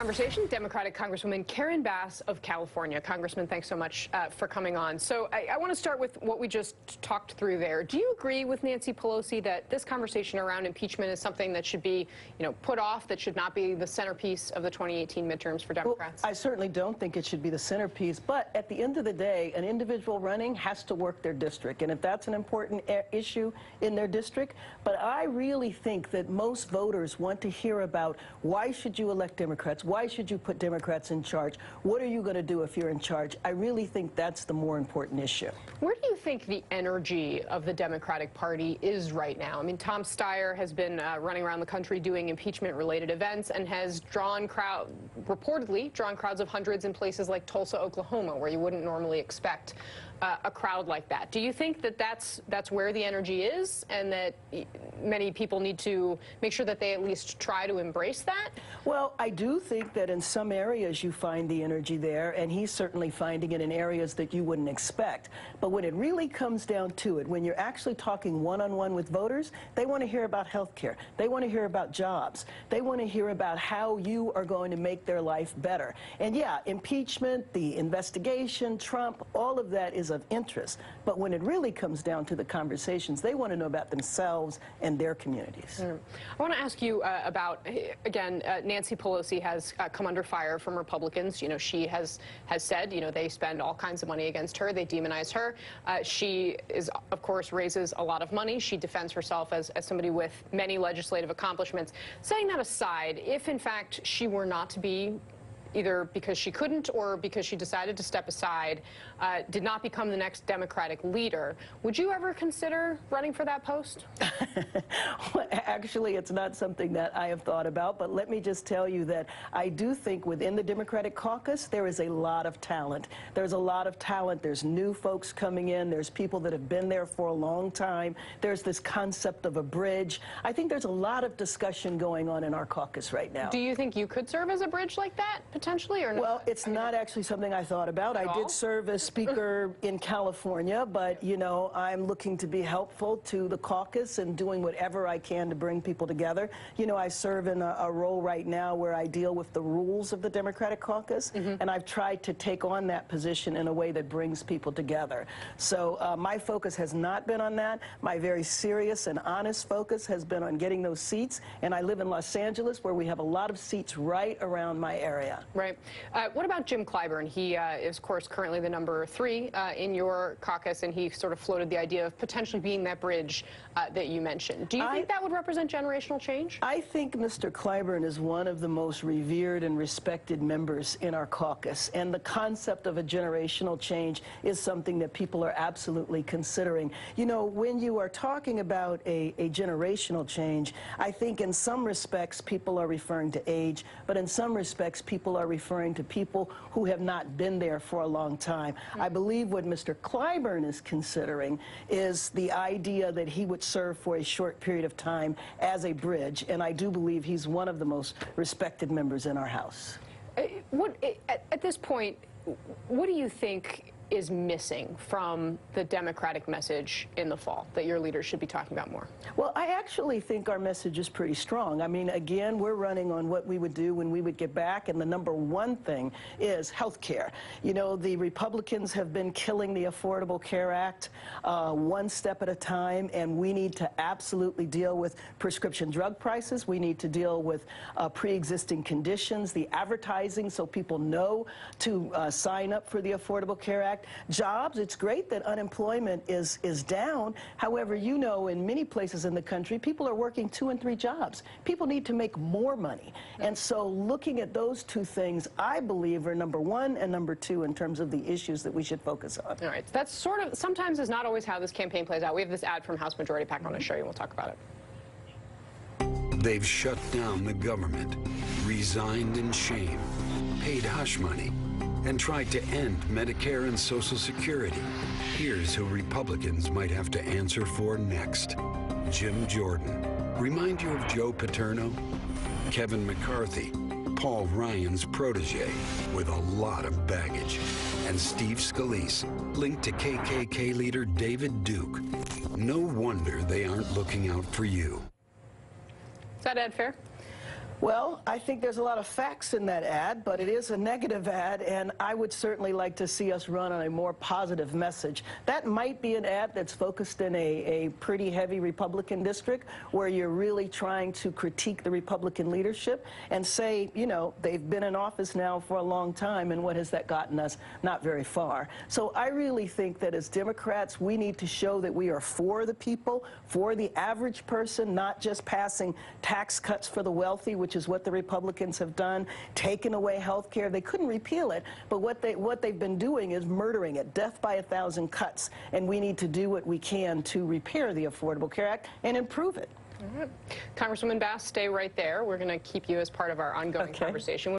Conversation, Democratic Congresswoman Karen Bass of California. Congressman, thanks so much for coming on. So I want to start with what we just talked through there. Do you agree with Nancy Pelosi that this conversation around impeachment is something that should be, put off, that should not be the centerpiece of the 2018 midterms for Democrats? Well, I certainly don't think it should be the centerpiece, but at the end of the day, an individual running has to work their district, and if that's an important issue in their district, but I really think that most voters want to hear about why should you elect Democrats? Why should you put Democrats in charge? What are you going to do if you're in charge? I really think that's the more important issue. Where do you think the energy of the Democratic Party is right now? I mean, Tom Steyer has been running around the country doing impeachment-related events and has reportedly drawn crowds of hundreds in places like Tulsa, Oklahoma, where you wouldn't normally expect a crowd like that. Do you think that that's where the energy is, and that many people need to make sure that they at least try to embrace that? Well, I do think that in some areas you find the energy there, and he's certainly finding it in areas that you wouldn't expect. But when it really comes down to it, when you're actually talking one-on-one with voters, they want to hear about health care. They want to hear about jobs. They want to hear about how you are going to make their life better. And yeah, impeachment, the investigation, Trump, all of that is of interest. But when it really comes down to the conversations, they want to know about themselves and their communities. I want to ask you about, again, Nancy Pelosi has come under fire from Republicans. She has said, they spend all kinds of money against her. They demonize her. She is, of course, raises a lot of money. She defends herself as somebody with many legislative accomplishments. Setting that aside, if in fact she were not to be, either because she couldn't or because she decided to step aside, did not become the next Democratic leader, would you ever consider running for that post? Well, actually, it's not something that I have thought about, but let me just tell you that I do think within the Democratic caucus, there is a lot of talent. There's a lot of talent. There's new folks coming in. There's people that have been there for a long time. There's this concept of a bridge. I think there's a lot of discussion going on in our caucus right now. Do you think you could serve as a bridge like that? Potentially, or not? Well, it's not actually something I thought about. I did serve as Speaker in California, but, I'm looking to be helpful to the caucus and doing whatever I can to bring people together. I serve in a role right now where I deal with the rules of the Democratic caucus, and I've tried to take on that position in a way that brings people together. So my focus has not been on that. My very serious and honest focus has been on getting those seats, and I live in Los Angeles, where we have a lot of seats right around my area. Right. What about Jim Clyburn? He is, of course, currently the number 3 in your caucus, and he sort of floated the idea of potentially being that bridge that you mentioned. Do you think that would represent generational change? I think Mr. Clyburn is one of the most revered and respected members in our caucus, and the concept of a generational change is something that people are absolutely considering. When you are talking about a generational change, I think in some respects people are referring to age, but in some respects people are referring to people who have not been there for a long time. I believe what Mr. Clyburn is considering is the idea that he would serve for a short period of time as a bridge, and I do believe he's one of the most respected members in our House. At this point, what do you think is missing from the Democratic message in the fall that your leaders should be talking about more? Well, I actually think our message is pretty strong. I mean, again, we're running on what we would do when we would get back, and the number one thing is health care. The Republicans have been killing the Affordable Care Act one step at a time, and we need to absolutely deal with prescription drug prices. We need to deal with pre-existing conditions, the advertising so people know to sign up for the Affordable Care Act. Jobs, it's great that unemployment is down. However, in many places in the country, people are working 2 and 3 jobs. People need to make more money. And so looking at those 2 things, I believe, are number 1 and number 2 in terms of the issues that we should focus on. All right. That's sometimes is not always how this campaign plays out. We have this ad from House Majority PAC I want to show you, and we'll talk about it. They've shut down the government, resigned in shame, paid hush money, and tried to end Medicare and Social Security. Here's who Republicans might have to answer for next. Jim Jordan. Remind you of Joe Paterno? Kevin McCarthy, Paul Ryan's protege with a lot of baggage. And Steve Scalise, linked to KKK leader David Duke. No wonder they aren't looking out for you. Is that ad fair? Well, I think there's a lot of facts in that ad, but it is a negative ad, and I would certainly like to see us run on a more positive message. That might be an ad that's focused in a pretty heavy Republican district where you're really trying to critique the Republican leadership and say, you know, they've been in office now for a long time, and what has that gotten us? Not very far. So I really think that as Democrats, we need to show that we are for the people, for the average person, not just passing tax cuts for the wealthy, which is what the Republicans have done, taken away health care. They couldn't repeal it, but what they've been doing is murdering it, death by 1,000 cuts, and we need to do what we can to repair the Affordable Care Act and improve it. All right. Congresswoman Bass, stay right there. We're going to keep you as part of our ongoing conversation.